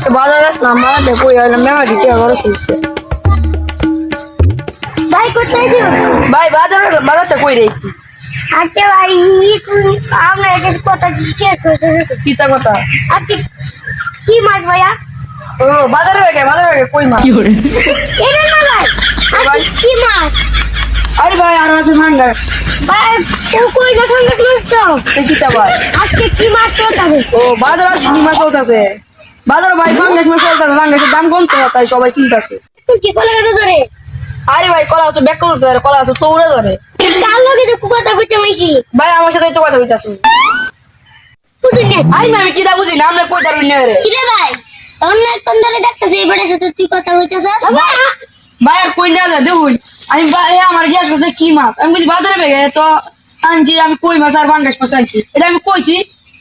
বাজার গাছ না মারাতে কই আইলাম মেমারি টিয়া ঘরে শুনছে ভাই কোথায় আছো? ভাই বাজারটা কই রইছি আচ্ছা ভাই আমরা একটা কথা শেয়ার করতে চাইছি। কিতা কথা আজকে কি মাছ ভাইয়া? ও বাজারে কই মাছ এটা না ভাই, ভাই। আজকে কি মাছ? আরে ভাই আর আছে ফাঙ্গাস ভাই ও কই না সঙ্গে তো কিতা ভাই আজকে কি মাছ চলতেছে? ও বাজার আজকে কি মাছ চলতেছে বাজার ভাই ফাঙ্গাস মাছ চলতেছে ফাঙ্গাসের দাম কম তো তাই সবাই কিনতেছে তুই কি কলা গাছ ধরে? আরে ভাই কলা আছে ব্যাক করতে ধরে কলা আছে তোরে ধরে কাল লগে যে কথা কইতে মাইছি ভাই আমার সাথে তো কথা কইতাছ বুঝুন না। আরে ভাই আমি কিতা বুঝি না আমরা কই দাঁড়ুই না রে কি রে ভাই? অন্য কোন ধরে দেখতেছি এবারে সাথে তুই কথা কইতেছস? ভাই আর কই না যা দেখুন আমি আমার জিজ্ঞাসা করছে কি মাছ আমি বলছি বাজারে বেগে তো আনছি আমি কই মাছ আর ফাঙ্গাস মাছ আনছি এটা আমি কইছি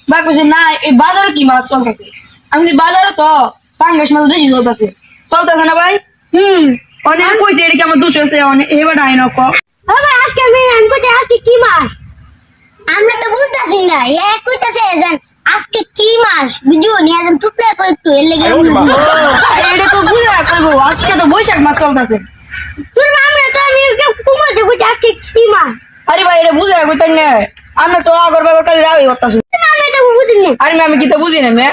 ভাই কইছে না এই বাজারে কি মাছ চলতেছে আমি বলছি বাজারে তো ফাঙ্গাস মাছ বেশি চলতেছে না ভাই অনেক কইছে এটা কি আমার দুশো আছে অনেক এবার আইন ক ও ভাই আজকে আমি কইতে আজকে কি মাছ? আমরা তো বুঝতাছি না এ কইতাছে জান আজকে কি মাছ বুঝু নিয়া জান তুতলে কই একটু এর লাগি এটা তো বুঝা কইবো আজকে তো বৈশাখ মাছ চলতেছে তোর আমরা তো আমি কুমাতে কইতে আজকে কি মাছ? আরে ভাই এটা বুঝা কইতাই না আমরা তো আগর বাগর কালি রাবি করতাছি আমরা তো বুঝুন না। আরে আমি কি তো বুঝি না মে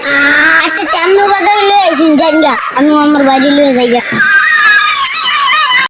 আচ্ছা চামড়া বাজার লয়ে আইছিন জানগা আমি আমার বাড়ি লয়ে যাইগা।